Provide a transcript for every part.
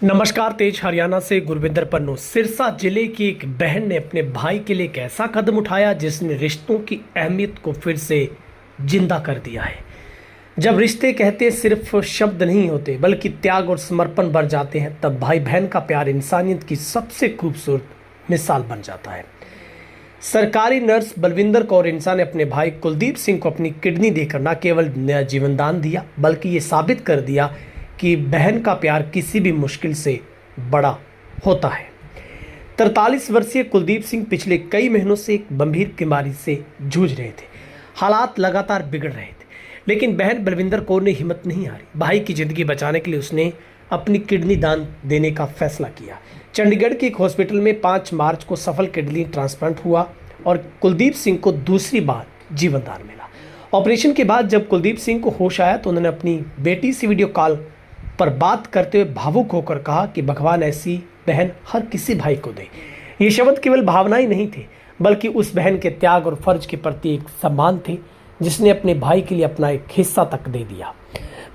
नमस्कार। तेज हरियाणा से गुरविंदर पन्नू। सिरसा जिले की एक बहन ने अपने भाई के लिए एक ऐसा कदम उठाया जिसने रिश्तों की अहमियत को फिर से जिंदा कर दिया है। जब रिश्ते कहते सिर्फ शब्द नहीं होते बल्कि त्याग और समर्पण बढ़ जाते हैं, तब भाई बहन का प्यार इंसानियत की सबसे खूबसूरत मिसाल बन जाता है। सरकारी नर्स बलविंदर कौर इंसा ने अपने भाई कुलदीप सिंह को अपनी किडनी देकर न केवल नया जीवन दान दिया बल्कि ये साबित कर दिया कि बहन का प्यार किसी भी मुश्किल से बड़ा होता है। 43 वर्षीय कुलदीप सिंह पिछले कई महीनों से एक गंभीर बीमारी से जूझ रहे थे। हालात लगातार बिगड़ रहे थे, लेकिन बहन बलविंदर कौर ने हिम्मत नहीं हारी। भाई की जिंदगी बचाने के लिए उसने अपनी किडनी दान देने का फैसला किया। चंडीगढ़ के एक हॉस्पिटल में 5 मार्च को सफल किडनी ट्रांसप्लांट हुआ और कुलदीप सिंह को दूसरी बार जीवन दान मिला। ऑपरेशन के बाद जब कुलदीप सिंह को होश आया तो उन्होंने अपनी बेटी से वीडियो कॉल पर बात करते हुए भावुक होकर कहा कि भगवान ऐसी बहन हर किसी भाई को दे। ये शब्द केवल भावनाएं नहीं थे बल्कि उस बहन के त्याग और फर्ज के प्रति एक सम्मान थे जिसने अपने भाई के लिए अपना एक हिस्सा तक दे दिया।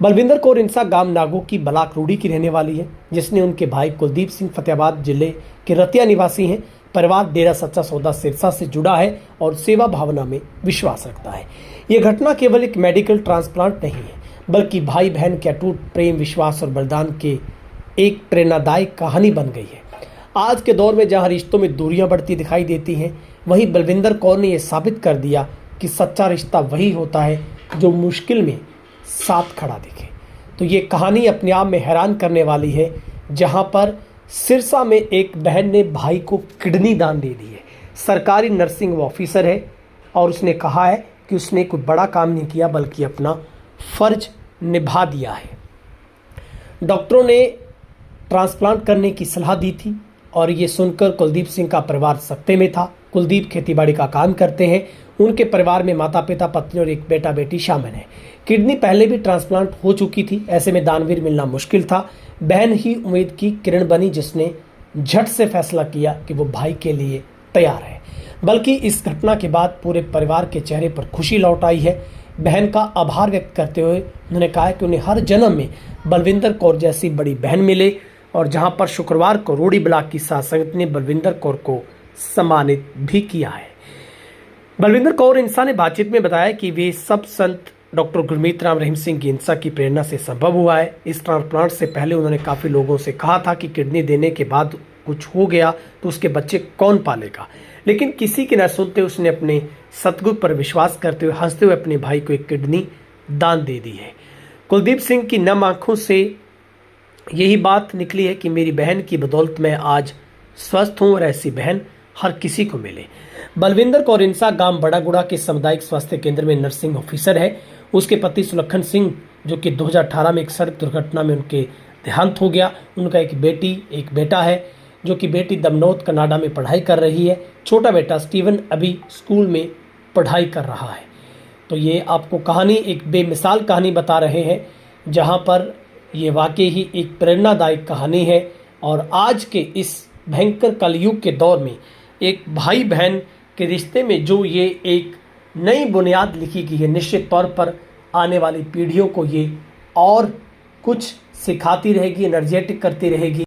बलविंदर कौर इंसा गांव नागो की बलाक रूढ़ी की रहने वाली है, जिसने उनके भाई कुलदीप सिंह फतेहाबाद जिले के रतिया निवासी हैं। परिवार डेरा सच्चा सौदा सिरसा से जुड़ा है और सेवा भावना में विश्वास रखता है। यह घटना केवल एक मेडिकल ट्रांसप्लांट नहीं है बल्कि भाई बहन के अटूट प्रेम, विश्वास और बलिदान के एक प्रेरणादायक कहानी बन गई है। आज के दौर में जहां रिश्तों में दूरियां बढ़ती दिखाई देती हैं, वहीं बलविंदर कौर ने यह साबित कर दिया कि सच्चा रिश्ता वही होता है जो मुश्किल में साथ खड़ा दिखे। तो ये कहानी अपने आप में हैरान करने वाली है, जहां पर सिरसा में एक बहन ने भाई को किडनी दान दे दी है। सरकारी नर्सिंग ऑफिसर है और उसने कहा है कि उसने कोई बड़ा काम नहीं किया बल्कि अपना फर्ज निभा दिया है। डॉक्टरों ने ट्रांसप्लांट करने की सलाह दी थी और ये सुनकर कुलदीप सिंह का परिवार सकते में था। कुलदीप खेतीबाड़ी का काम करते हैं। उनके परिवार में माता पिता, पत्नी और एक बेटा बेटी शामिल है। किडनी पहले भी ट्रांसप्लांट हो चुकी थी, ऐसे में दानवीर मिलना मुश्किल था। बहन ही उम्मीद की किरण बनी जिसने झट से फैसला किया कि वो भाई के लिए तैयार है। बल्कि इस घटना के बाद पूरे परिवार के चेहरे पर खुशी लौट आई है। बहन का आभार व्यक्त करते हुए उन्होंने कहा कि उन्हें हर जन्म में बलविंदर कौर जैसी बड़ी बहन मिले। और जहां पर शुक्रवार को रोड़ी ब्लॉक की साथ संगत ने बलविंदर कौर को सम्मानित भी किया है। बलविंदर कौर इंसा ने बातचीत में बताया कि वे सब संत डॉक्टर गुरमीत राम रहीम सिंह की इंसा की प्रेरणा से संभव हुआ है। इस ट्रांसप्लांट से पहले उन्होंने काफ़ी लोगों से कहा था कि किडनी देने के बाद कुछ हो गया तो उसके बच्चे कौन पालेगा, लेकिन किसी की न सुनते उसने अपने सतगुरु पर विश्वास करते हुए हंसते हुए अपने भाई को एक किडनी दान दे दी है। कुलदीप सिंह की नम आंखों से यही बात निकली है कि मेरी बहन की बदौलत मैं आज स्वस्थ हूँ और ऐसी बहन हर किसी को मिले। बलविंदर कौर इंसा गांव बड़ागुड़ा के सामुदायिक स्वास्थ्य केंद्र में नर्सिंग ऑफिसर है। उसके पति सुलक्षण सिंह जो कि 2018 में एक सड़क दुर्घटना में उनके देहांत हो गया। उनका एक बेटी एक बेटा है, जो कि बेटी दमनौत कनाडा में पढ़ाई कर रही है। छोटा बेटा स्टीवन अभी स्कूल में पढ़ाई कर रहा है। तो ये आपको कहानी एक बेमिसाल कहानी बता रहे हैं, जहां पर ये वाकई ही एक प्रेरणादायक कहानी है। और आज के इस भयंकर कलयुग के दौर में एक भाई बहन के रिश्ते में जो ये एक नई बुनियाद लिखी गई है, निश्चित तौर पर आने वाली पीढ़ियों को ये और कुछ सिखाती रहेगी, एनर्जेटिक करती रहेगी।